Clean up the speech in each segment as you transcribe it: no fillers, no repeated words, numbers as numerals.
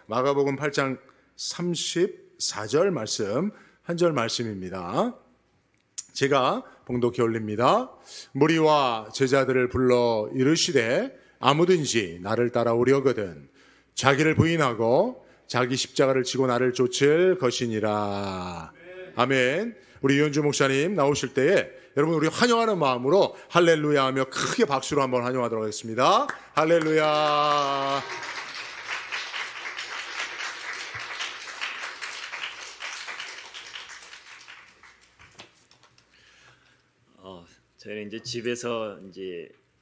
마가복음 8장 34절 말씀, 한 절 말씀입니다. 제가 봉독해 올립니다. 무리와 제자들을 불러 이르시되 아무든지 나를 따라오려거든 자기를 부인하고 자기 십자가를 지고 나를 쫓을 것이니라. 아멘. 우리 이현주 목사님 나오실 때에 여러분 우리 환영하는 마음으로 할렐루야 하며 크게 박수로 한번 환영하도록 하겠습니다. 할렐루야. 저희는 이제 집에서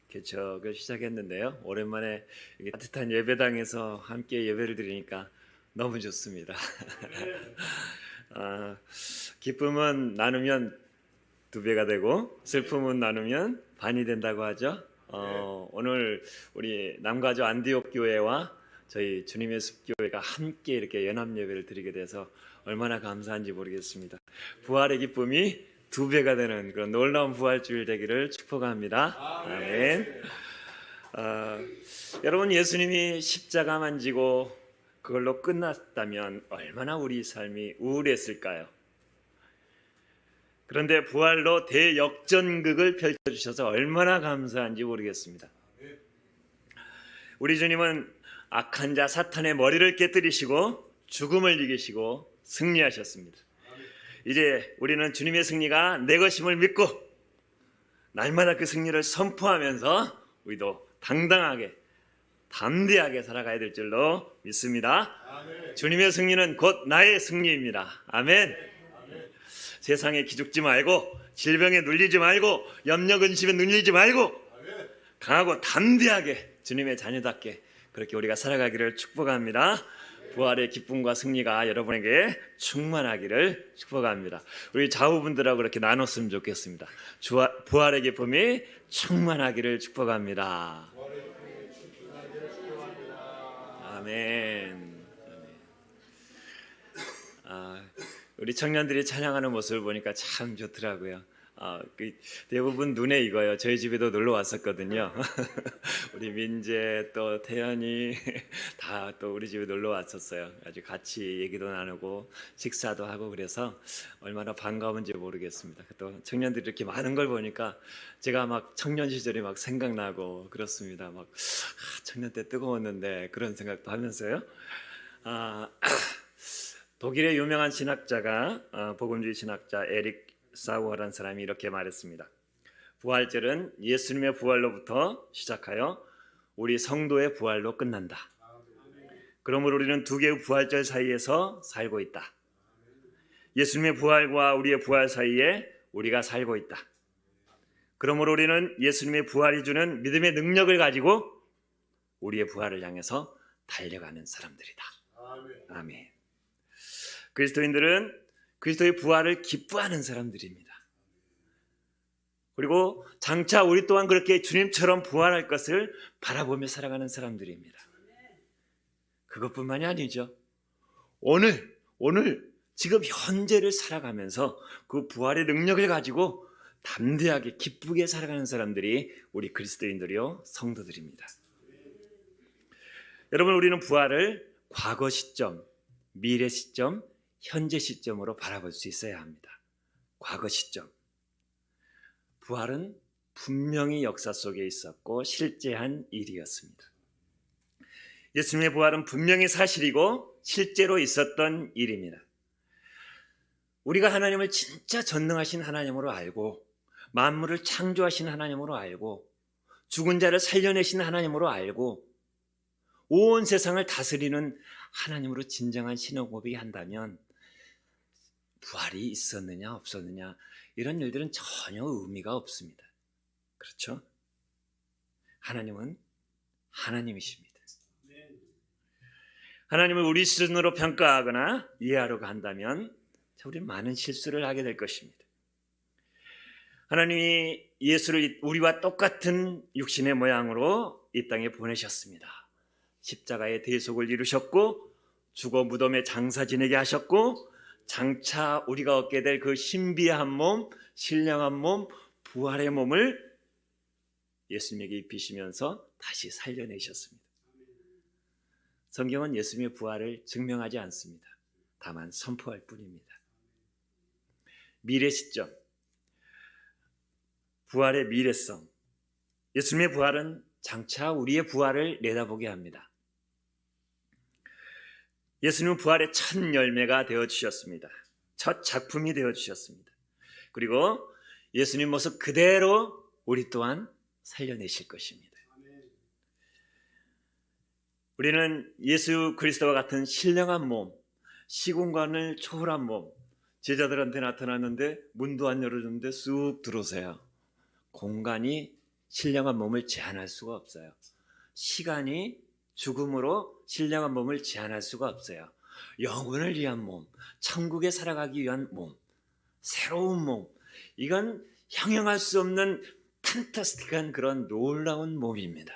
개척을 시작했는데요. 오랜만에 따뜻한 예배당에서 함께 예배를 드리니까 너무 좋습니다. 기쁨은 나누면 두 배가 되고 슬픔은 나누면 반이 된다고 하죠. 오늘 우리 남가주 안디옥 교회와 저희 주님의 숲교회가 함께 이렇게 연합 예배를 드리게 돼서 얼마나 감사한지 모르겠습니다. 부활의 기쁨이 두 배가 되는 그런 놀라운 부활주일 되기를 축복합니다. 아멘. 여러분, 예수님이 십자가만 지고 그걸로 끝났다면 얼마나 우리 삶이 우울했을까요? 그런데 부활로 대역전극을 펼쳐주셔서 얼마나 감사한지 모르겠습니다. 우리 주님은 악한 자 사탄의 머리를 깨뜨리시고 죽음을 이기시고 승리하셨습니다. 이제 우리는 주님의 승리가 내 것임을 믿고 날마다 그 승리를 선포하면서 우리도 당당하게 담대하게 살아가야 될 줄로 믿습니다. 아멘. 주님의 승리는 곧 나의 승리입니다. 아멘. 아멘. 세상에 기죽지 말고 질병에 눌리지 말고 염려 근심에 눌리지 말고 아멘. 강하고 담대하게 주님의 자녀답게 그렇게 우리가 살아가기를 축복합니다. 부활의 기쁨과 승리가 여러분에게 충만하기를 축복합니다. 우리 좌우분들하고 그렇게 나눴으면 좋겠습니다. 부활의 기쁨이 충만하기를 축복합니다. 아멘. 우리 청년들이 찬양하는 모습을 보니까 참 좋더라고요. 대부분 눈에 익어요. 저희 집에도 놀러 왔었거든요. 우리 민재 또 태연이 다 또 우리 집에 놀러 왔었어요. 아주 같이 얘기도 나누고 식사도 하고 그래서 얼마나 반가운지 모르겠습니다. 또 청년들이 이렇게 많은 걸 보니까 제가 막 청년 시절이 막 생각나고 그렇습니다. 막 청년 때 뜨거웠는데 그런 생각도 하면서요. 독일의 유명한 신학자가 복음주의 신학자 에릭 사우어라는 사람이 이렇게 말했습니다. 부활절은 예수님의 부활로부터 시작하여 우리 성도의 부활로 끝난다. 그러므로 우리는 두 개의 부활절 사이에서 살고 있다. 예수님의 부활과 우리의 부활 사이에 우리가 살고 있다. 그러므로 우리는 예수님의 부활이 주는 믿음의 능력을 가지고 우리의 부활을 향해서 달려가는 사람들이다. 아멘. 그리스도인들은 그리스도의 부활을 기뻐하는 사람들입니다. 그리고 장차 우리 또한 그렇게 주님처럼 부활할 것을 바라보며 살아가는 사람들입니다. 그것뿐만이 아니죠. 오늘 지금 현재를 살아가면서 그 부활의 능력을 가지고 담대하게 기쁘게 살아가는 사람들이 우리 그리스도인들이요 성도들입니다. 여러분, 우리는 부활을 과거 시점, 미래 시점, 현재 시점으로 바라볼 수 있어야 합니다. 과거 시점. 부활은 분명히 역사 속에 있었고 실제한 일이었습니다. 예수님의 부활은 분명히 사실이고 실제로 있었던 일입니다. 우리가 하나님을 진짜 전능하신 하나님으로 알고 만물을 창조하신 하나님으로 알고 죽은 자를 살려내신 하나님으로 알고 온 세상을 다스리는 하나님으로 진정한 신앙 고백한다면 부활이 있었느냐 없었느냐 이런 일들은 전혀 의미가 없습니다. 그렇죠? 하나님은 하나님이십니다. 하나님을 우리 수준으로 평가하거나 이해하려고 한다면 우리는 많은 실수를 하게 될 것입니다. 하나님이 예수를 우리와 똑같은 육신의 모양으로 이 땅에 보내셨습니다. 십자가의 대속을 이루셨고 죽어 무덤에 장사 지내게 하셨고 장차 우리가 얻게 될 그 신비한 몸, 신령한 몸, 부활의 몸을 예수님에게 입히시면서 다시 살려내셨습니다. 성경은 예수님의 부활을 증명하지 않습니다. 다만 선포할 뿐입니다. 미래 시점, 부활의 미래성. 예수님의 부활은 장차 우리의 부활을 내다보게 합니다. 예수님은 부활의 첫 열매가 되어주셨습니다. 첫 작품이 되어주셨습니다. 그리고 예수님 모습 그대로 우리 또한 살려내실 것입니다. 우리는 예수 그리스도와 같은 신령한 몸, 시공간을 초월한 몸, 제자들한테 나타났는데 문도 안 열어줬는데 쑥 들어오세요. 공간이 신령한 몸을 제한할 수가 없어요. 시간이 죽음으로 신령한 몸을 제한할 수가 없어요. 영혼을 위한 몸, 천국에 살아가기 위한 몸, 새로운 몸, 이건 형용할 수 없는 판타스틱한 그런 놀라운 몸입니다.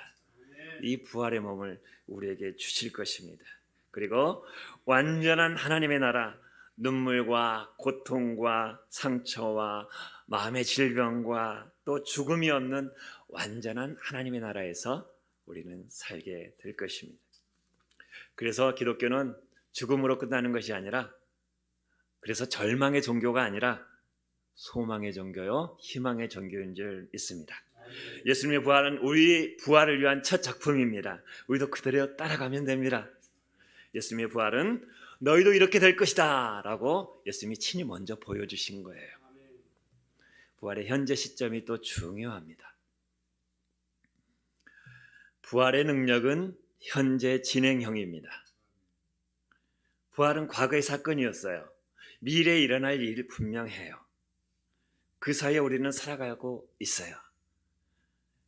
이 부활의 몸을 우리에게 주실 것입니다. 그리고 완전한 하나님의 나라, 눈물과 고통과 상처와 마음의 질병과 또 죽음이 없는 완전한 하나님의 나라에서 우리는 살게 될 것입니다. 그래서 기독교는 죽음으로 끝나는 것이 아니라, 그래서 절망의 종교가 아니라 소망의 종교요, 희망의 종교인 줄 믿습니다. 예수님의 부활은 우리 부활을 위한 첫 작품입니다. 우리도 그대로 따라가면 됩니다. 예수님의 부활은 너희도 이렇게 될 것이다 라고 예수님이 친히 먼저 보여주신 거예요. 부활의 현재 시점이 또 중요합니다. 부활의 능력은 현재 진행형입니다. 부활은 과거의 사건이었어요. 미래에 일어날 일이 분명해요. 그 사이에 우리는 살아가고 있어요.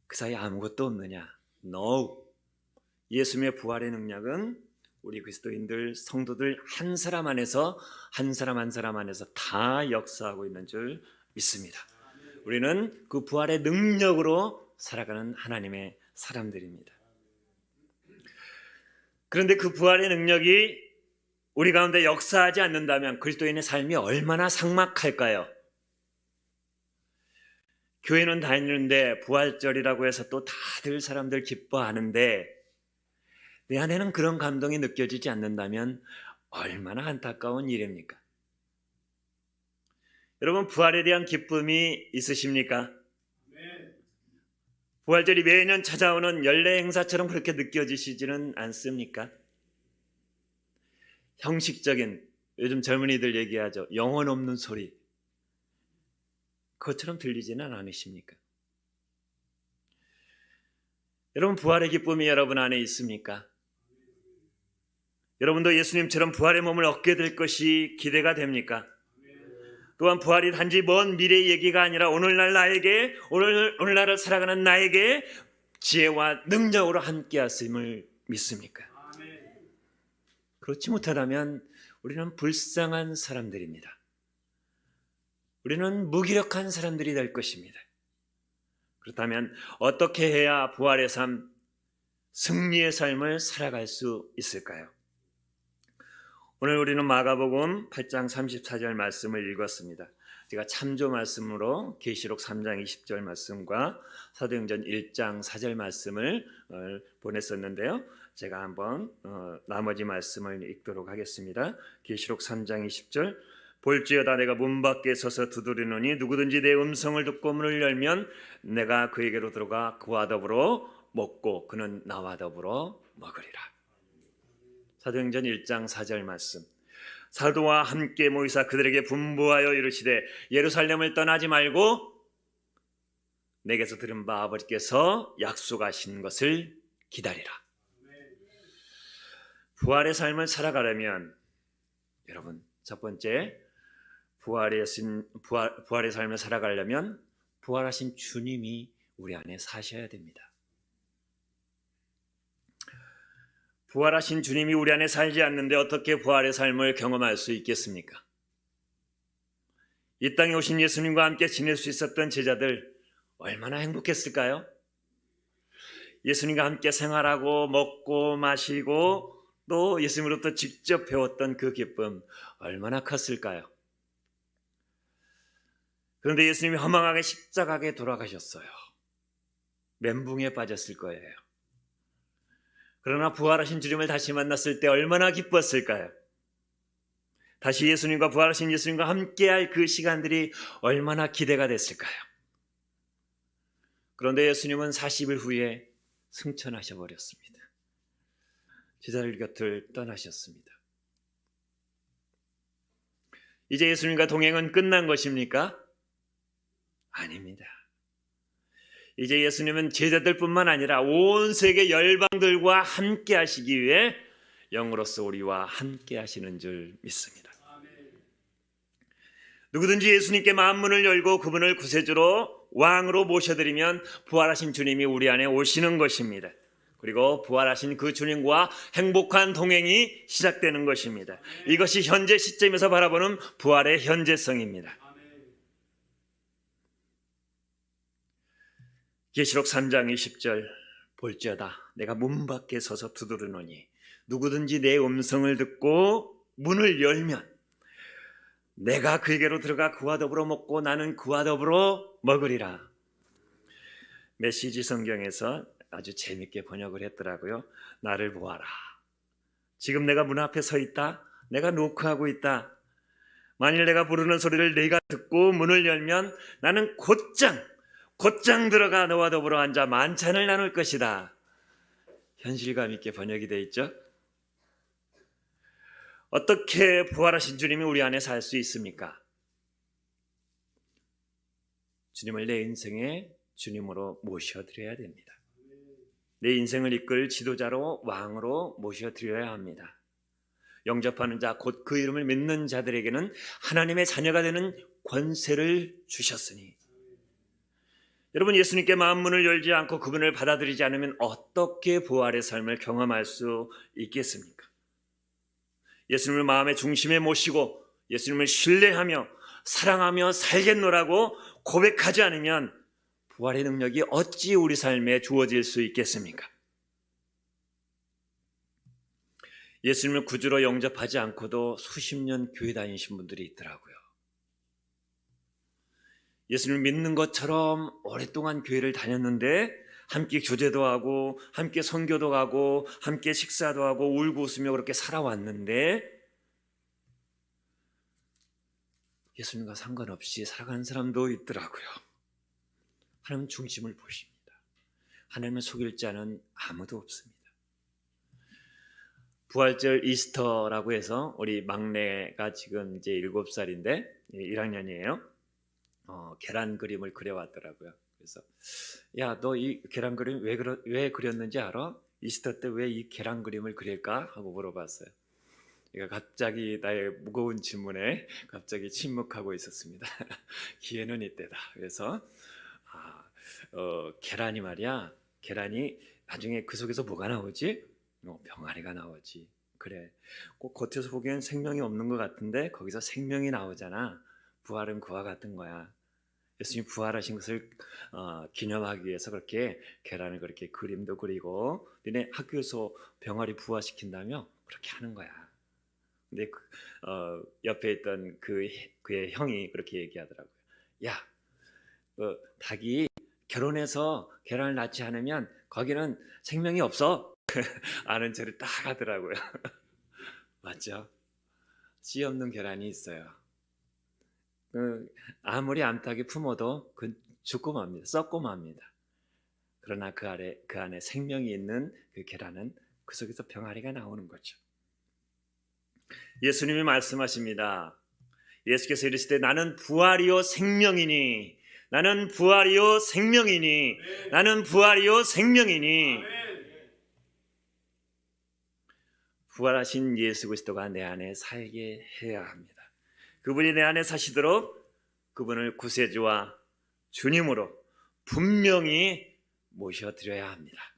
그 사이에 아무것도 없느냐? No. 예수님의 부활의 능력은 우리 그리스도인들, 성도들 한 사람 안에서, 한 사람 한 사람 안에서 다 역사하고 있는 줄 믿습니다. 우리는 그 부활의 능력으로 살아가는 하나님의 사람들입니다. 그런데 그 부활의 능력이 우리 가운데 역사하지 않는다면 그리스도인의 삶이 얼마나 삭막할까요? 교회는 다니는데 부활절이라고 해서 또 다들 사람들 기뻐하는데 내 안에는 그런 감동이 느껴지지 않는다면 얼마나 안타까운 일입니까? 여러분, 부활에 대한 기쁨이 있으십니까? 부활절이 매년 찾아오는 연례 행사처럼 그렇게 느껴지시지는 않습니까? 형식적인, 요즘 젊은이들 얘기하죠. 영혼 없는 소리. 그것처럼 들리지는 않으십니까? 여러분, 부활의 기쁨이 여러분 안에 있습니까? 여러분도 예수님처럼 부활의 몸을 얻게 될 것이 기대가 됩니까? 또한 부활이 단지 먼 미래의 얘기가 아니라 오늘날 나에게, 오늘날을 살아가는 나에게 지혜와 능력으로 함께 하심을 믿습니까? 그렇지 못하다면 우리는 불쌍한 사람들입니다. 우리는 무기력한 사람들이 될 것입니다. 그렇다면 어떻게 해야 부활의 삶, 승리의 삶을 살아갈 수 있을까요? 오늘 우리는 마가복음 8장 34절 말씀을 읽었습니다. 제가 참조 말씀으로 계시록 3장 20절 말씀과 사도행전 1장 4절 말씀을 보냈었는데요. 제가 한번 나머지 말씀을 읽도록 하겠습니다. 계시록 3장 20절, 볼지어다 내가 문 밖에 서서 두드리노니 누구든지 내 음성을 듣고 문을 열면 내가 그에게로 들어가 그와 더불어 먹고 그는 나와 더불어 먹으리라. 사도행전 1장 4절 말씀, 사도와 함께 모이사 그들에게 분부하여 이르시되 예루살렘을 떠나지 말고 내게서 들은 바 아버지께서 약속하신 것을 기다리라. 부활의 삶을 살아가려면 여러분, 첫 번째, 부활의 삶을 살아가려면 부활하신 주님이 우리 안에 사셔야 됩니다. 부활하신 주님이 우리 안에 살지 않는데 어떻게 부활의 삶을 경험할 수 있겠습니까? 이 땅에 오신 예수님과 함께 지낼 수 있었던 제자들 얼마나 행복했을까요? 예수님과 함께 생활하고 먹고 마시고 또 예수님으로부터 직접 배웠던 그 기쁨 얼마나 컸을까요? 그런데 예수님이 허망하게 십자가에 돌아가셨어요. 멘붕에 빠졌을 거예요. 그러나 부활하신 주님을 다시 만났을 때 얼마나 기뻤을까요? 다시 예수님과 부활하신 예수님과 함께할 그 시간들이 얼마나 기대가 됐을까요? 그런데 예수님은 40일 후에 승천하셔 버렸습니다. 제자들 곁을 떠나셨습니다. 이제 예수님과 동행은 끝난 것입니까? 아닙니다. 이제 예수님은 제자들뿐만 아니라 온 세계 열방들과 함께 하시기 위해 영으로서 우리와 함께 하시는 줄 믿습니다. 누구든지 예수님께 마음문을 열고 그분을 구세주로 왕으로 모셔드리면 부활하신 주님이 우리 안에 오시는 것입니다. 그리고 부활하신 그 주님과 행복한 동행이 시작되는 것입니다. 이것이 현재 시점에서 바라보는 부활의 현재성입니다. 계시록 3장 20절 볼지어다 내가 문 밖에 서서 두드리노니 누구든지 내 음성을 듣고 문을 열면 내가 그에게로 들어가 그와 더불어 먹고 나는 그와 더불어 먹으리라. 메시지 성경에서 아주 재밌게 번역을 했더라고요. 나를 보아라. 지금 내가 문 앞에 서 있다. 내가 노크하고 있다. 만일 내가 부르는 소리를 네가 듣고 문을 열면 나는 곧장 들어가 너와 더불어 앉아 만찬을 나눌 것이다. 현실감 있게 번역이 되어 있죠. 어떻게 부활하신 주님이 우리 안에 살 수 있습니까? 주님을 내 인생의 주님으로 모셔드려야 됩니다. 내 인생을 이끌 지도자로 왕으로 모셔드려야 합니다. 영접하는 자 곧 그 이름을 믿는 자들에게는 하나님의 자녀가 되는 권세를 주셨으니 여러분 예수님께 마음문을 열지 않고 그분을 받아들이지 않으면 어떻게 부활의 삶을 경험할 수 있겠습니까? 예수님을 마음의 중심에 모시고 예수님을 신뢰하며 사랑하며 살겠노라고 고백하지 않으면 부활의 능력이 어찌 우리 삶에 주어질 수 있겠습니까? 예수님을 구주로 영접하지 않고도 수십 년 교회 다니신 분들이 있더라고요. 예수님을 믿는 것처럼 오랫동안 교회를 다녔는데 함께 교제도 하고 함께 선교도 가고 함께 식사도 하고 울고 웃으며 그렇게 살아왔는데 예수님과 상관없이 살아가는 사람도 있더라고요. 하나님 중심을 보십니다. 하나님을 속일 자는 아무도 없습니다. 부활절 이스터라고 해서 우리 막내가 지금 이제 7살인데 1학년이에요. 계란 그림을 그려왔더라고요. 그래서 야, 너 이 계란 그림 왜 그렸는지 알아? 이스터 때 왜 이 계란 그림을 그릴까? 하고 물어봤어요. 그러니까 갑자기 나의 무거운 질문에 갑자기 침묵하고 있었습니다. 기회는 이때다. 그래서 계란이 말이야. 계란이 나중에 그 속에서 뭐가 나오지? 병아리가 나오지. 그래. 꼭 겉에서 보기엔 생명이 없는 것 같은데 거기서 생명이 나오잖아. 부활은 그와 같은 거야. 예수님이 부활하신 것을 기념하기 위해서 그렇게 계란을 그렇게 그림도 그리고 너네 학교에서 병아리 부화시킨다며 그렇게 하는 거야. 근데 옆에 있던 그의 형이 그렇게 얘기하더라고요. 야, 닭이 결혼해서 계란을 낳지 않으면 거기는 생명이 없어. 아는 체를 딱 하더라고요. 맞죠? 씨 없는 계란이 있어요. 아무리 암탉이 품어도 죽고 맙니다. 썩고 맙니다. 그러나 그 안에 생명이 있는 그 계란은 그 속에서 병아리가 나오는 거죠. 예수님이 말씀하십니다. 예수께서 이르시되 나는 부활이요 생명이니 나는 부활이요 생명이니 나는 부활이요 생명이니 부활하신 예수 그리스도가 내 안에 살게 해야 합니다. 그분이 내 안에 사시도록 그분을 구세주와 주님으로 분명히 모셔드려야 합니다.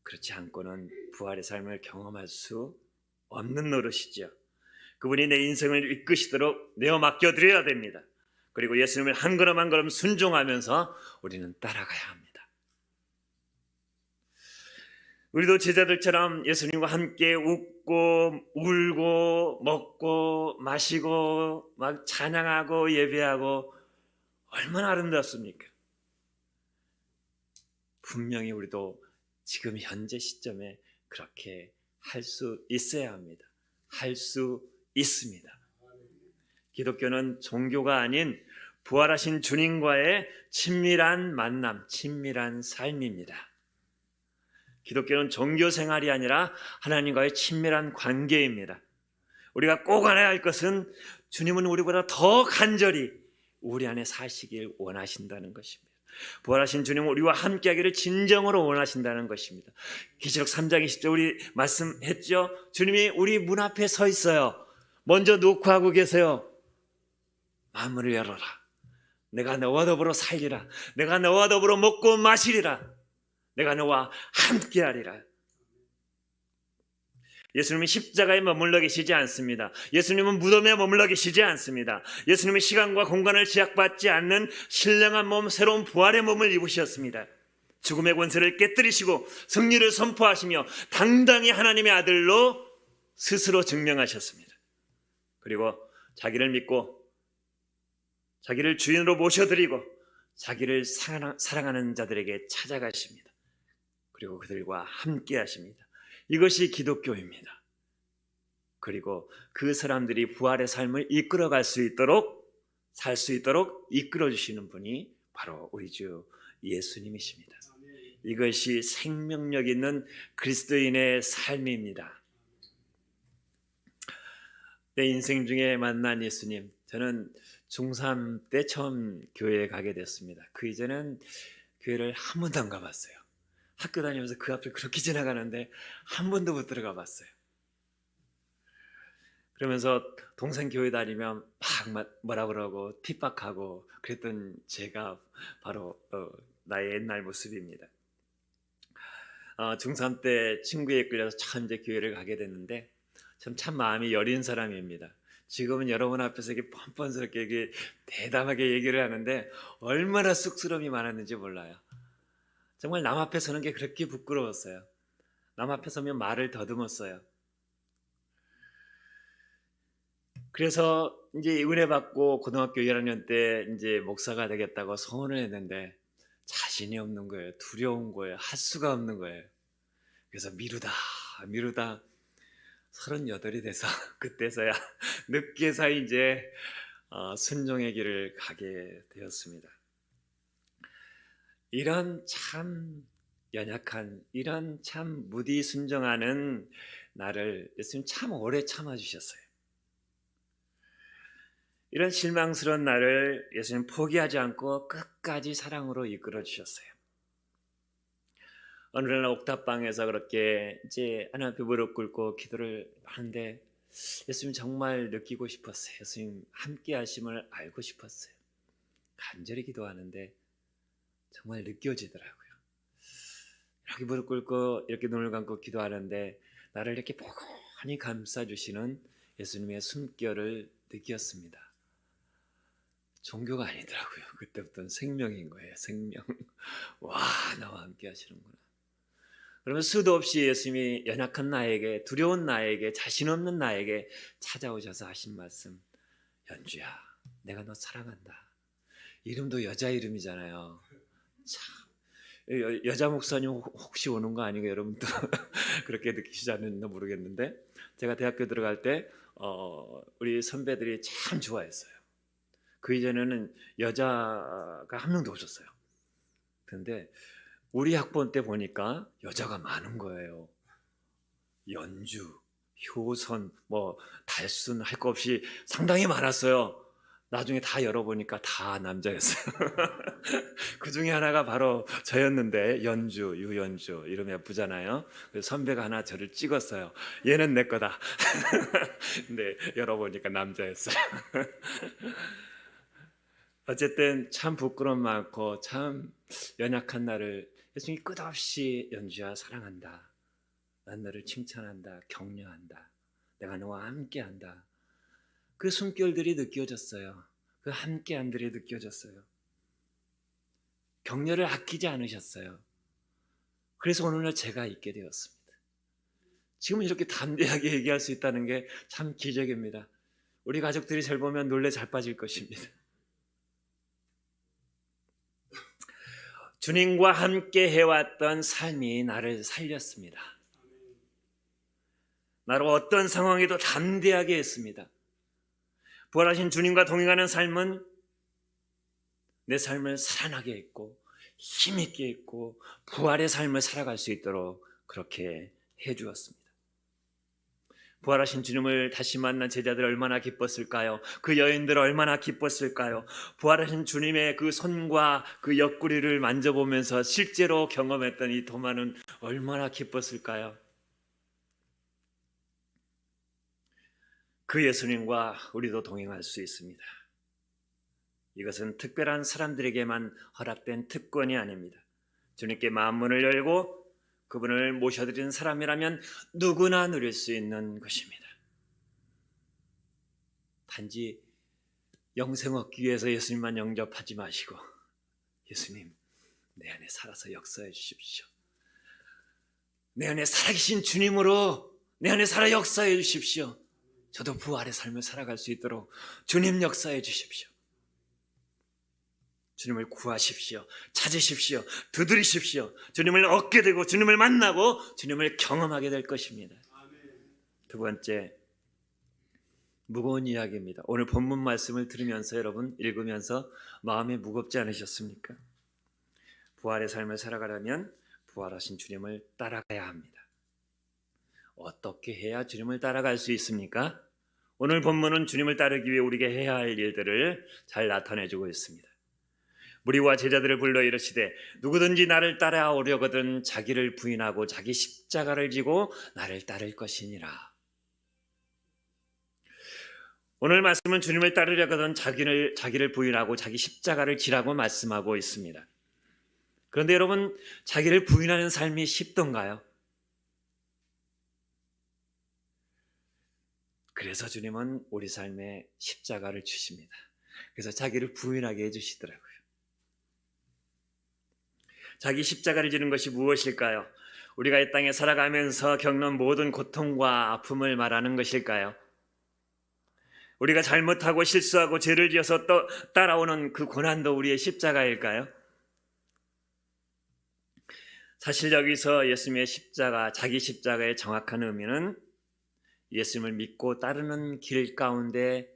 그렇지 않고는 부활의 삶을 경험할 수 없는 노릇이죠. 그분이 내 인생을 이끄시도록 내어 맡겨드려야 됩니다. 그리고 예수님을 한 걸음 한 걸음 순종하면서 우리는 따라가야 합니다. 우리도 제자들처럼 예수님과 함께 웃고 울고 먹고 마시고 막 찬양하고 예배하고 얼마나 아름답습니까? 분명히 우리도 지금 현재 시점에 그렇게 할 수 있어야 합니다. 할 수 있습니다. 기독교는 종교가 아닌 부활하신 주님과의 친밀한 만남, 친밀한 삶입니다. 기독교는 종교 생활이 아니라 하나님과의 친밀한 관계입니다. 우리가 꼭 알아야 할 것은 주님은 우리보다 더 간절히 우리 안에 사시길 원하신다는 것입니다. 부활하신 주님은 우리와 함께하기를 진정으로 원하신다는 것입니다. 계시록 3장 20절 우리 말씀했죠. 주님이 우리 문 앞에 서 있어요. 먼저 녹화하고 계세요. 마음을 열어라. 내가 너와 더불어 살리라. 내가 너와 더불어 먹고 마시리라. 내가 너와 함께하리라. 예수님은 십자가에 머물러 계시지 않습니다. 예수님은 무덤에 머물러 계시지 않습니다. 예수님은 시간과 공간을 제약받지 않는 신령한 몸, 새로운 부활의 몸을 입으셨습니다. 죽음의 권세를 깨뜨리시고 승리를 선포하시며 당당히 하나님의 아들로 스스로 증명하셨습니다. 그리고 자기를 믿고 자기를 주인으로 모셔드리고 자기를 사랑하는 자들에게 찾아가십니다. 그리고 그들과 함께 하십니다. 이것이 기독교입니다. 그리고 그 사람들이 부활의 삶을 이끌어갈 수 있도록 살 수 있도록 이끌어 주시는 분이 바로 우리 주 예수님이십니다. 이것이 생명력 있는 그리스도인의 삶입니다. 내 인생 중에 만난 예수님, 저는 중3 때 처음 교회에 가게 됐습니다. 그 이전엔 교회를 한 번도 안 가봤어요. 학교 다니면서 그 앞을 그렇게 지나가는데 한 번도 못 들어가 봤어요. 그러면서 동생 교회 다니면 막 뭐라 그러고 핍박하고 그랬던 제가 바로 나의 옛날 모습입니다. 중3 때 친구에 끌려서 처음 이제 교회를 가게 됐는데 참 마음이 여린 사람입니다. 지금은 여러분 앞에서 이렇게 뻔뻔스럽게 이렇게 대담하게 얘기를 하는데 얼마나 쑥스러움이 많았는지 몰라요. 정말 남 앞에 서는 게 그렇게 부끄러웠어요. 남 앞에 서면 말을 더듬었어요. 그래서 이제 은혜 받고 고등학교 1학년 때 이제 목사가 되겠다고 소원을 했는데 자신이 없는 거예요. 두려운 거예요. 할 수가 없는 거예요. 그래서 미루다 38이 돼서 그때서야 늦게서 이제 순종의 길을 가게 되었습니다. 이런 참 연약한, 이런 참 무디 순종하는 나를 예수님 참 오래 참아주셨어요. 이런 실망스러운 나를 예수님 포기하지 않고 끝까지 사랑으로 이끌어 주셨어요. 어느 날 옥탑방에서 그렇게 이제 하나님 앞에 무릎 꿇고 기도를 하는데 예수님 정말 느끼고 싶었어요. 예수님 함께 하심을 알고 싶었어요. 간절히 기도하는데 정말 느껴지더라고요. 이렇게 무릎 꿇고 이렇게 눈을 감고 기도하는데 나를 이렇게 포근히 감싸주시는 예수님의 숨결을 느꼈습니다. 종교가 아니더라고요. 그때부터는 생명인 거예요. 생명. 와, 나와 함께 하시는구나. 그러면 수도 없이 예수님이 연약한 나에게, 두려운 나에게, 자신 없는 나에게 찾아오셔서 하신 말씀, 연주야, 내가 너 사랑한다. 이름도 여자 이름이잖아요. 참, 여자 목사님 혹시 오는 거 아니고 여러분도 그렇게 느끼시지 않는지 모르겠는데 제가 대학교 들어갈 때 우리 선배들이 참 좋아했어요. 그 이전에는 여자가 한 명도 없었어요. 그런데 우리 학번 때 보니까 여자가 많은 거예요. 연주, 효선, 뭐 달순 할 거 없이 상당히 많았어요. 나중에 다 열어보니까 다 남자였어요. 그 중에 하나가 바로 저였는데 연주, 유연주 이름 예쁘잖아요. 그래서 선배가 하나 저를 찍었어요. 얘는 내 거다. 근데 열어보니까 남자였어요. 어쨌든 참 부끄러움 많고 참 연약한 나를 예수님이 끝없이 연주야 사랑한다. 난 너를 칭찬한다. 격려한다. 내가 너와 함께한다. 그 숨결들이 느껴졌어요. 그 함께함들이 느껴졌어요. 격려를 아끼지 않으셨어요. 그래서 오늘날 제가 있게 되었습니다. 지금 이렇게 담대하게 얘기할 수 있다는 게 참 기적입니다. 우리 가족들이 절 보면 놀래 잘 빠질 것입니다. 주님과 함께 해왔던 삶이 나를 살렸습니다. 나를 어떤 상황에도 담대하게 했습니다. 부활하신 주님과 동행하는 삶은 내 삶을 살아나게 했고 힘있게 했고 부활의 삶을 살아갈 수 있도록 그렇게 해주었습니다. 부활하신 주님을 다시 만난 제자들 얼마나 기뻤을까요? 그 여인들 얼마나 기뻤을까요? 부활하신 주님의 그 손과 그 옆구리를 만져보면서 실제로 경험했던 이 도마는 얼마나 기뻤을까요? 그 예수님과 우리도 동행할 수 있습니다. 이것은 특별한 사람들에게만 허락된 특권이 아닙니다. 주님께 마음문을 열고 그분을 모셔드리는 사람이라면 누구나 누릴 수 있는 것입니다. 단지 영생 얻기 위해서 예수님만 영접하지 마시고 예수님, 내 안에 살아서 역사해 주십시오. 내 안에 살아계신 주님으로 내 안에 살아 역사해 주십시오. 저도 부활의 삶을 살아갈 수 있도록 주님 역사해 주십시오. 주님을 구하십시오. 찾으십시오. 두드리십시오. 주님을 얻게 되고 주님을 만나고 주님을 경험하게 될 것입니다. 두 번째, 무거운 이야기입니다. 오늘 본문 말씀을 들으면서 여러분 읽으면서 마음이 무겁지 않으셨습니까? 부활의 삶을 살아가려면 부활하신 주님을 따라가야 합니다. 어떻게 해야 주님을 따라갈 수 있습니까? 오늘 본문은 주님을 따르기 위해 우리에게 해야 할 일들을 잘 나타내주고 있습니다. 무리와 제자들을 불러 이르시되 누구든지 나를 따라오려거든 자기를 부인하고 자기 십자가를 지고 나를 따를 것이니라. 오늘 말씀은 주님을 따르려거든 자기를 부인하고 자기 십자가를 지라고 말씀하고 있습니다. 그런데 여러분, 자기를 부인하는 삶이 쉽던가요? 그래서 주님은 우리 삶에 십자가를 주십니다. 그래서 자기를 부인하게 해주시더라고요. 자기 십자가를 지는 것이 무엇일까요? 우리가 이 땅에 살아가면서 겪는 모든 고통과 아픔을 말하는 것일까요? 우리가 잘못하고 실수하고 죄를 지어서 또 따라오는 그 고난도 우리의 십자가일까요? 사실 여기서 예수님의 십자가, 자기 십자가의 정확한 의미는 예수님을 믿고 따르는 길 가운데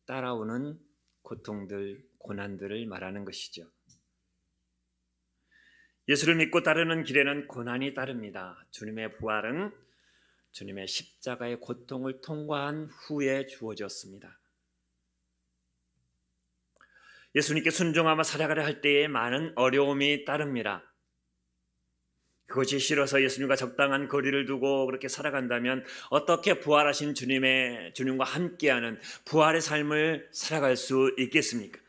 따라오는 고통들, 고난들을 말하는 것이죠. 예수를 믿고 따르는 길에는 고난이 따릅니다. 주님의 부활은 주님의 십자가의 고통을 통과한 후에 주어졌습니다. 예수님께 순종하며 살아가려 할 때에 많은 어려움이 따릅니다. 그것이 싫어서 예수님과 적당한 거리를 두고 그렇게 살아간다면 어떻게 부활하신 주님과 함께하는 부활의 삶을 살아갈 수 있겠습니까?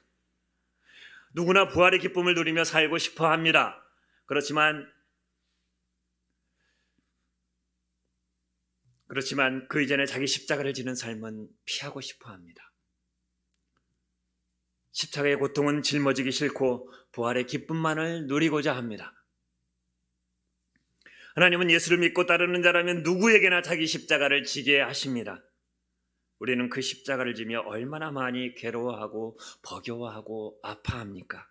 누구나 부활의 기쁨을 누리며 살고 싶어 합니다. 그렇지만 그 이전에 자기 십자가를 지는 삶은 피하고 싶어 합니다. 십자가의 고통은 짊어지기 싫고 부활의 기쁨만을 누리고자 합니다. 하나님은 예수를 믿고 따르는 자라면 누구에게나 자기 십자가를 지게 하십니다. 우리는 그 십자가를 지며 얼마나 많이 괴로워하고 버거워하고 아파합니까?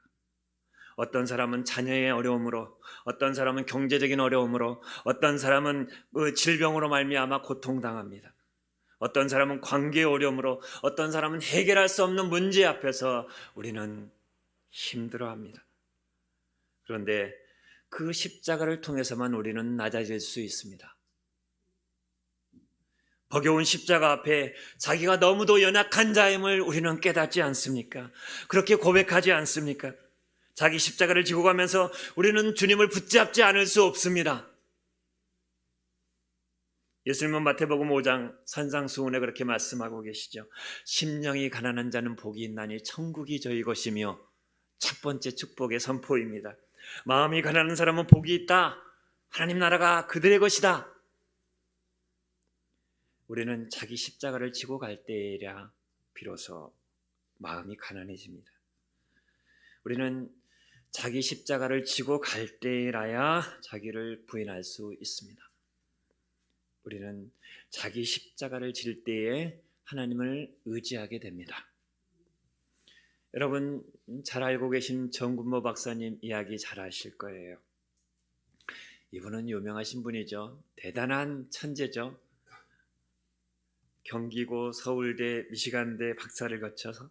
어떤 사람은 자녀의 어려움으로, 어떤 사람은 경제적인 어려움으로, 어떤 사람은 질병으로 말미암아 고통당합니다. 어떤 사람은 관계의 어려움으로, 어떤 사람은 해결할 수 없는 문제 앞에서 우리는 힘들어합니다. 그런데 그 십자가를 통해서만 우리는 낮아질 수 있습니다. 버거운 십자가 앞에 자기가 너무도 연약한 자임을 우리는 깨닫지 않습니까? 그렇게 고백하지 않습니까? 자기 십자가를 지고 가면서 우리는 주님을 붙잡지 않을 수 없습니다. 예수님은 마태복음 5장 산상수훈에 그렇게 말씀하고 계시죠. 심령이 가난한 자는 복이 있나니 천국이 저희 것이며, 첫 번째 축복의 선포입니다. 마음이 가난한 사람은 복이 있다. 하나님 나라가 그들의 것이다. 우리는 자기 십자가를 지고 갈 때라 비로소 마음이 가난해집니다. 우리는 자기 십자가를 지고 갈 때라야 자기를 부인할 수 있습니다. 우리는 자기 십자가를 질 때에 하나님을 의지하게 됩니다. 여러분 잘 알고 계신 정군모 박사님 이야기 잘 아실 거예요. 이분은 유명하신 분이죠. 대단한 천재죠. 경기고 서울대 미시간대 박사를 거쳐서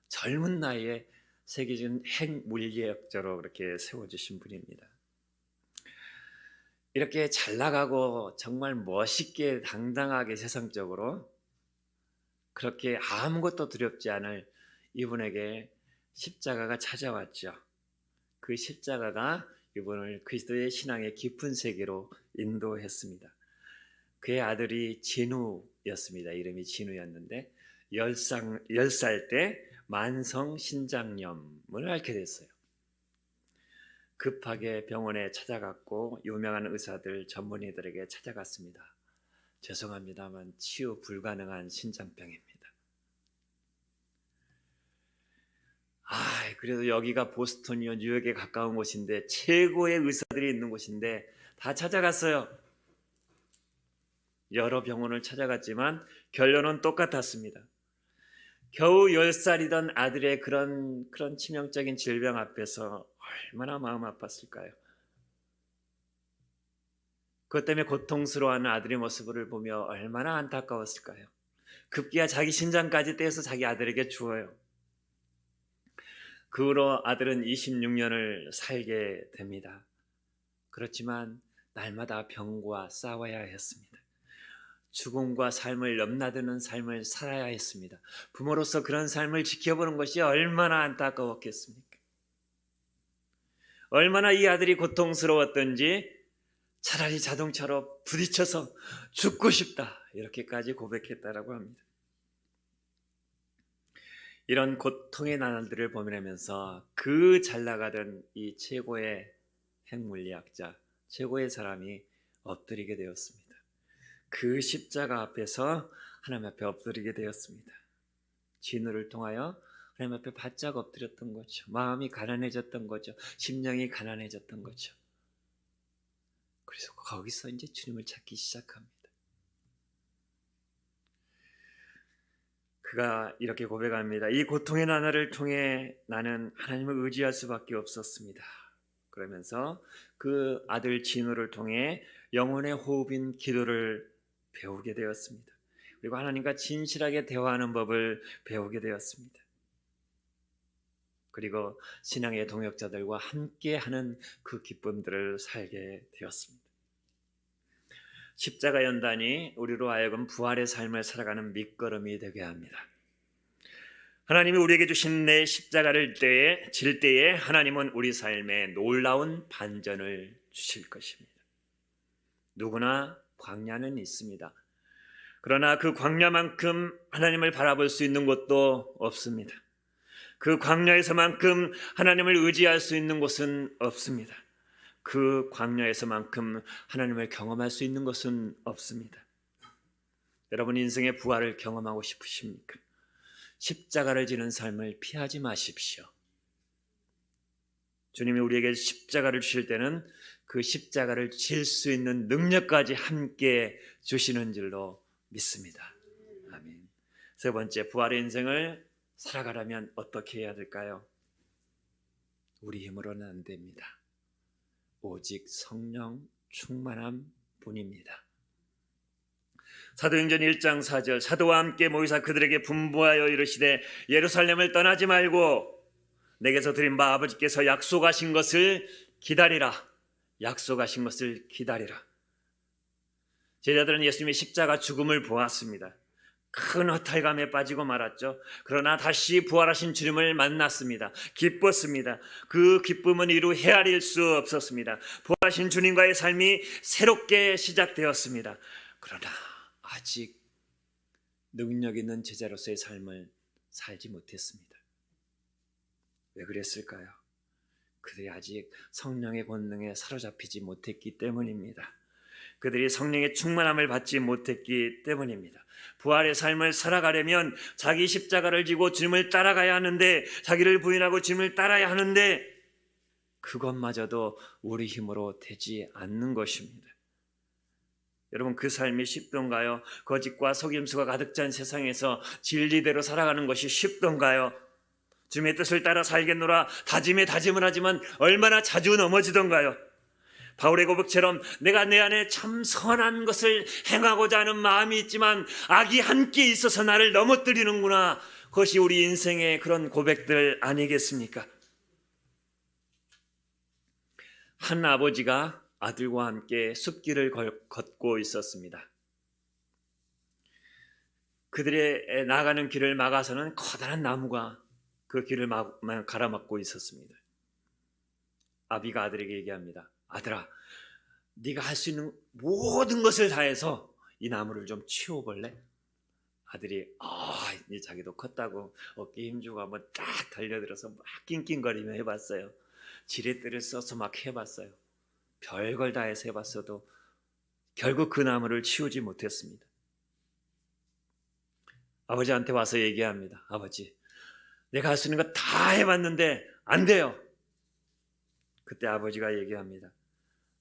젊은 나이에 세계적인 핵물리학자로 그렇게 세워주신 분입니다. 이렇게 잘 나가고 정말 멋있게 당당하게 세상적으로 그렇게 아무것도 두렵지 않을 이분에게 십자가가 찾아왔죠. 그 십자가가 이분을 그리스도의 신앙의 깊은 세계로 인도했습니다. 그의 아들이 진우였습니다. 이름이 진우였는데 10살 때 만성 신장염을 앓게 됐어요. 급하게 병원에 찾아갔고 유명한 의사들, 전문의들에게 찾아갔습니다. 죄송합니다만 치유 불가능한 신장병입니다. 그래도 여기가 보스턴이요 뉴욕에 가까운 곳인데 최고의 의사들이 있는 곳인데 다 찾아갔어요. 여러 병원을 찾아갔지만 결론은 똑같았습니다. 겨우 10살이던 아들의 그런 치명적인 질병 앞에서 얼마나 마음 아팠을까요? 그것 때문에 고통스러워하는 아들의 모습을 보며 얼마나 안타까웠을까요? 급기야 자기 신장까지 떼서 자기 아들에게 주어요. 그 후로 아들은 26년을 살게 됩니다. 그렇지만 날마다 병과 싸워야 했습니다. 죽음과 삶을 넘나드는 삶을 살아야 했습니다. 부모로서 그런 삶을 지켜보는 것이 얼마나 안타까웠겠습니까? 얼마나 이 아들이 고통스러웠던지 차라리 자동차로 부딪혀서 죽고 싶다 이렇게까지 고백했다라고 합니다. 이런 고통의 나날들을 보면서 그 잘나가던 이 최고의 핵물리학자, 최고의 사람이 엎드리게 되었습니다. 그 십자가 앞에서 하나님 앞에 엎드리게 되었습니다. 진우를 통하여 하나님 앞에 바짝 엎드렸던 거죠. 마음이 가난해졌던 거죠. 심령이 가난해졌던 거죠. 그래서 거기서 이제 주님을 찾기 시작합니다. 그가 이렇게 고백합니다. 이 고통의 나날을 통해 나는 하나님을 의지할 수밖에 없었습니다. 그러면서 그 아들 진우를 통해 영혼의 호흡인 기도를 배우게 되었습니다. 그리고 하나님과 진실하게 대화하는 법을 배우게 되었습니다. 그리고 신앙의 동역자들과 함께하는 그 기쁨들을 살게 되었습니다. 십자가 연단이 우리로 하여금 부활의 삶을 살아가는 밑거름이 되게 합니다. 하나님이 우리에게 주신 내 십자가를 질 때에 하나님은 우리 삶에 놀라운 반전을 주실 것입니다. 누구나 광야는 있습니다. 그러나 그 광야만큼 하나님을 바라볼 수 있는 곳도 없습니다. 그 광야에서만큼 하나님을 의지할 수 있는 곳은 없습니다. 그 광야에서만큼 하나님을 경험할 수 있는 것은 없습니다. 여러분 인생의 부활을 경험하고 싶으십니까? 십자가를 지는 삶을 피하지 마십시오. 주님이 우리에게 십자가를 주실 때는 그 십자가를 질 수 있는 능력까지 함께 주시는 줄로 믿습니다. 아멘. 세 번째, 부활의 인생을 살아가려면 어떻게 해야 될까요? 우리 힘으로는 안 됩니다. 오직 성령 충만함 뿐입니다. 사도행전 1장 4절 사도와 함께 모이사 그들에게 분부하여 이르시되 예루살렘을 떠나지 말고 내게서 드린 바 아버지께서 약속하신 것을 기다리라. 약속하신 것을 기다리라. 제자들은 예수님의 십자가 죽음을 보았습니다. 큰 허탈감에 빠지고 말았죠. 그러나 다시 부활하신 주님을 만났습니다. 기뻤습니다. 그 기쁨은 이루 헤아릴 수 없었습니다. 부활하신 주님과의 삶이 새롭게 시작되었습니다. 그러나 아직 능력 있는 제자로서의 삶을 살지 못했습니다. 왜 그랬을까요? 그들이 아직 성령의 권능에 사로잡히지 못했기 때문입니다. 그들이 성령의 충만함을 받지 못했기 때문입니다. 부활의 삶을 살아가려면 자기 십자가를 지고 주님을 따라가야 하는데, 자기를 부인하고 주님을 따라야 하는데 그것마저도 우리 힘으로 되지 않는 것입니다. 여러분, 그 삶이 쉽던가요? 거짓과 속임수가 가득 찬 세상에서 진리대로 살아가는 것이 쉽던가요? 주님의 뜻을 따라 살겠노라 다짐에 다짐을 하지만 얼마나 자주 넘어지던가요. 바울의 고백처럼 내가 내 안에 참 선한 것을 행하고자 하는 마음이 있지만 악이 함께 있어서 나를 넘어뜨리는구나. 그것이 우리 인생의 그런 고백들 아니겠습니까? 한 아버지가 아들과 함께 숲길을 걷고 있었습니다. 그들의 나가는 길을 막아서는 커다란 나무가 그 길을 가로막고 있었습니다. 아비가 아들에게 얘기합니다. 아들아, 네가 할 수 있는 모든 것을 다해서 이 나무를 좀 치워볼래? 아들이 이제 자기도 컸다고 어깨에 힘주고 한번 딱 달려들어서 막 낑낑거리며 해봤어요. 지렛대를 써서 막 해봤어요. 별걸 다 해서 해봤어도 결국 그 나무를 치우지 못했습니다. 아버지한테 와서 얘기합니다. 아버지, 내가 할 수 있는 거 다 해봤는데 안 돼요. 그때 아버지가 얘기합니다.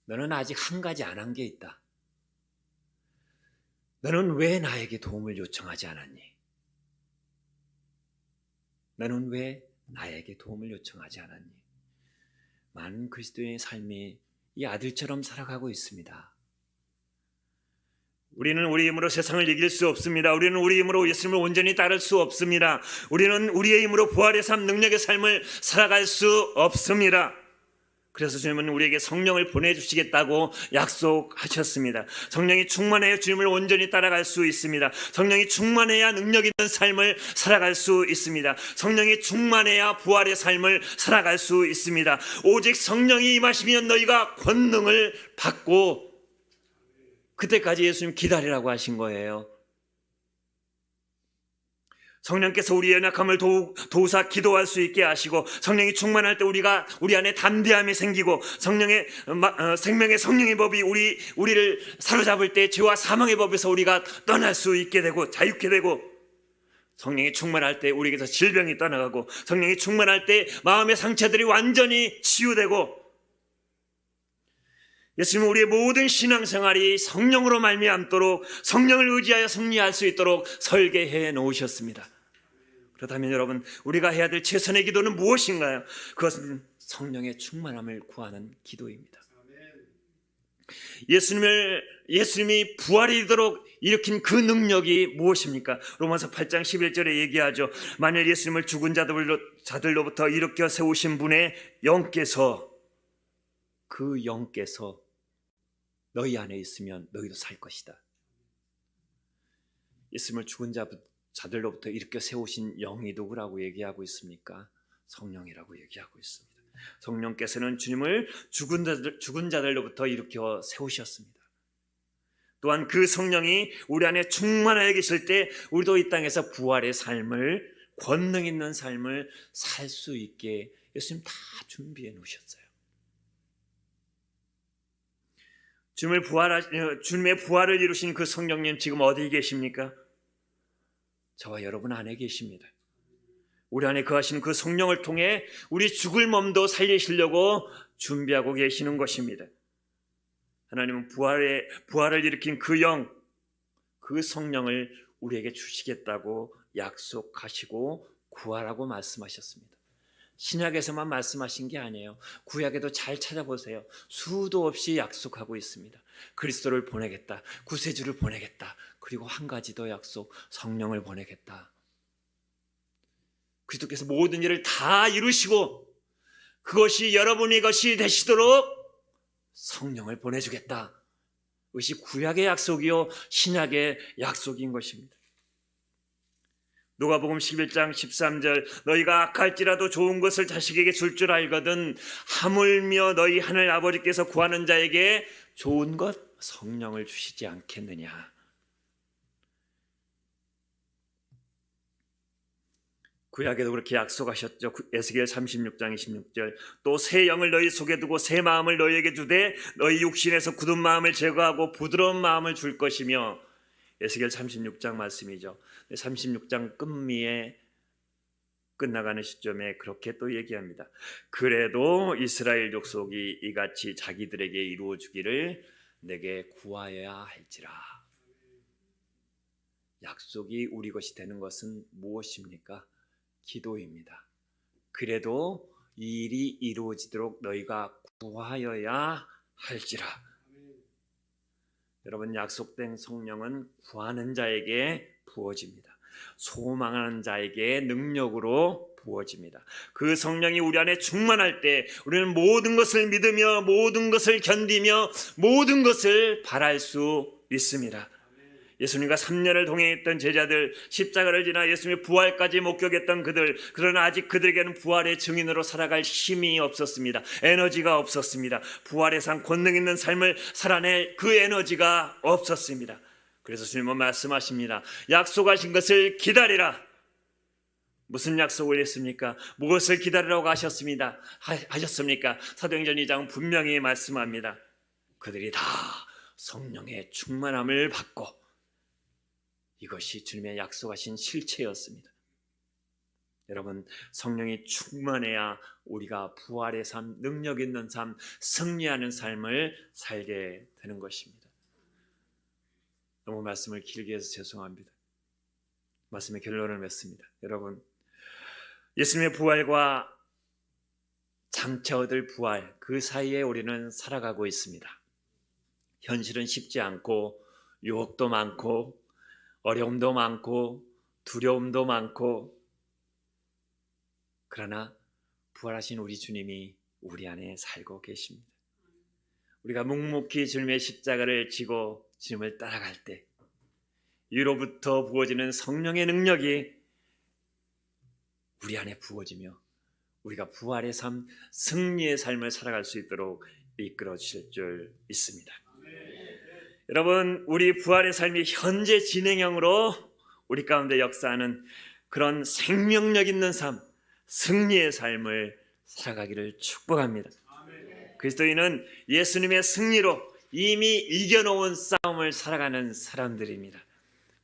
너는 아직 한 가지 안 한 게 있다. 너는 왜 나에게 도움을 요청하지 않았니? 너는 왜 나에게 도움을 요청하지 않았니? 많은 그리스도인의 삶이 이 아들처럼 살아가고 있습니다. 우리는 우리 힘으로 세상을 이길 수 없습니다. 우리는 우리 힘으로 예수님을 온전히 따를 수 없습니다. 우리는 우리의 힘으로 부활의 삶, 능력의 삶을 살아갈 수 없습니다. 그래서 주님은 우리에게 성령을 보내주시겠다고 약속하셨습니다. 성령이 충만해야 주님을 온전히 따라갈 수 있습니다. 성령이 충만해야 능력 있는 삶을 살아갈 수 있습니다. 성령이 충만해야 부활의 삶을 살아갈 수 있습니다. 오직 성령이 임하시면 너희가 권능을 받고, 그때까지 예수님 기다리라고 하신 거예요. 성령께서 우리의 연약함을 도우사 기도할 수 있게 하시고, 성령이 충만할 때 우리 안에 담대함이 생기고, 생명의 성령의 법이 우리를 사로잡을 때 죄와 사망의 법에서 우리가 떠날 수 있게 되고 자유케 되고, 성령이 충만할 때 우리에게서 질병이 떠나가고, 성령이 충만할 때 마음의 상처들이 완전히 치유되고, 예수님은 우리의 모든 신앙생활이 성령으로 말미암도록, 성령을 의지하여 승리할 수 있도록 설계해 놓으셨습니다. 그렇다면 여러분, 우리가 해야 될 최선의 기도는 무엇인가요? 그것은 성령의 충만함을 구하는 기도입니다. 예수님이 부활이도록 일으킨 그 능력이 무엇입니까? 로마서 8장 11절에 얘기하죠. 만일 예수님을 죽은 자들로부터 일으켜 세우신 분의 영께서, 그 영께서 너희 안에 있으면 너희도 살 것이다. 예수님을 죽은 자들로부터 일으켜 세우신 영이 누구라고 얘기하고 있습니까? 성령이라고 얘기하고 있습니다. 성령께서는 주님을 죽은 자들로부터 일으켜 세우셨습니다. 또한 그 성령이 우리 안에 충만하게 계실 때 우리도 이 땅에서 부활의 삶을, 권능 있는 삶을 살 수 있게 예수님 다 준비해 놓으셨어요. 주님의 부활을 이루신 그 성령님 지금 어디 계십니까? 저와 여러분 안에 계십니다. 우리 안에 거하시는 그 성령을 통해 우리 죽을 몸도 살리시려고 준비하고 계시는 것입니다. 하나님은 부활을 일으킨 그 영, 그 성령을 우리에게 주시겠다고 약속하시고 구하라고 말씀하셨습니다. 신약에서만 말씀하신 게 아니에요. 구약에도 잘 찾아보세요. 수도 없이 약속하고 있습니다. 그리스도를 보내겠다, 구세주를 보내겠다, 그리고 한 가지 더 약속, 성령을 보내겠다. 그리스도께서 모든 일을 다 이루시고 그것이 여러분의 것이 되시도록 성령을 보내주겠다. 그것이 구약의 약속이요 신약의 약속인 것입니다. 누가복음 11장 13절, 너희가 악할지라도 좋은 것을 자식에게 줄 줄 알거든 하물며 너희 하늘 아버지께서 구하는 자에게 좋은 것, 성령을 주시지 않겠느냐. 구약에도 그렇게 약속하셨죠. 에스겔 36장 26절, 또 새 영을 너희 속에 두고 새 마음을 너희에게 주되 너희 육신에서 굳은 마음을 제거하고 부드러운 마음을 줄 것이며, 에스겔 36장 말씀이죠. 36장 끝미에 끝나가는 시점에 그렇게 또 얘기합니다. 그래도 이스라엘 족속이 이같이 자기들에게 이루어 주기를 내게 구하여야 할지라. 약속이 우리 것이 되는 것은 무엇입니까? 기도입니다. 그래도 이 일이 이루어지도록 너희가 구하여야 할지라. 여러분, 약속된 성령은 구하는 자에게 부어집니다. 소망하는 자에게 능력으로 부어집니다. 그 성령이 우리 안에 충만할 때 우리는 모든 것을 믿으며 모든 것을 견디며 모든 것을 바랄 수 있습니다. 예수님과 3년을 동행했던 제자들, 십자가를 지나 예수님의 부활까지 목격했던 그들, 그러나 아직 그들에게는 부활의 증인으로 살아갈 힘이 없었습니다. 에너지가 없었습니다. 부활의 상, 권능 있는 삶을 살아낼 그 에너지가 없었습니다. 그래서 주님은 말씀하십니다. 약속하신 것을 기다리라. 무슨 약속을 했습니까? 무엇을 기다리라고 하셨습니다. 하셨습니까? 사도행전 2장 분명히 말씀합니다. 그들이 다 성령의 충만함을 받고, 이것이 주님의 약속하신 실체였습니다. 여러분, 성령이 충만해야 우리가 부활의 삶, 능력 있는 삶, 승리하는 삶을 살게 되는 것입니다. 너무 말씀을 길게 해서 죄송합니다. 말씀의 결론을 맺습니다. 여러분, 예수님의 부활과 장차 얻을 부활, 그 사이에 우리는 살아가고 있습니다. 현실은 쉽지 않고 유혹도 많고 어려움도 많고 두려움도 많고, 그러나 부활하신 우리 주님이 우리 안에 살고 계십니다. 우리가 묵묵히 주님의 십자가를 지고 주님을 따라갈 때 위로부터 부어지는 성령의 능력이 우리 안에 부어지며 우리가 부활의 삶, 승리의 삶을 살아갈 수 있도록 이끌어 주실 줄 믿습니다. 여러분, 우리 부활의 삶이 현재 진행형으로 우리 가운데 역사하는 그런 생명력 있는 삶, 승리의 삶을 살아가기를 축복합니다. 그리스도인은 예수님의 승리로 이미 이겨놓은 싸움을 살아가는 사람들입니다.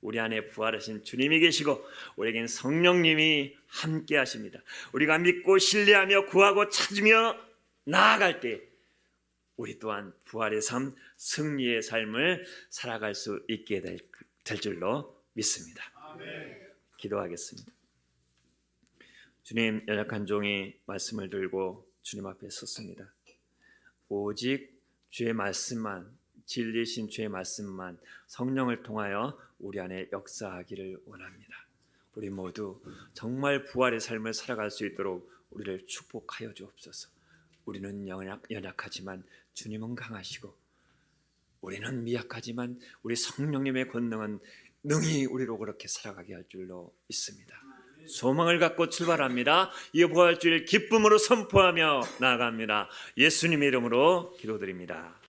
우리 안에 부활하신 주님이 계시고 우리에겐 성령님이 함께 하십니다. 우리가 믿고 신뢰하며 구하고 찾으며 나아갈 때 우리 또한 부활의 삶, 승리의 삶을 살아갈 수 있게 될 줄로 믿습니다. 기도하겠습니다. 주님, 연약한 종이 말씀을 들고 주님 앞에 섰습니다. 오직 주의 말씀만, 진리신 주의 말씀만 성령을 통하여 우리 안에 역사하기를 원합니다. 우리 모두 정말 부활의 삶을 살아갈 수 있도록 우리를 축복하여 주옵소서. 우리는 연약하지만 주님은 강하시고, 우리는 미약하지만 우리 성령님의 권능은 능히 우리로 그렇게 살아가게 할 줄로 믿습니다. 소망을 갖고 출발합니다. 이 부활주일 기쁨으로 선포하며 나아갑니다. 예수님의 이름으로 기도드립니다.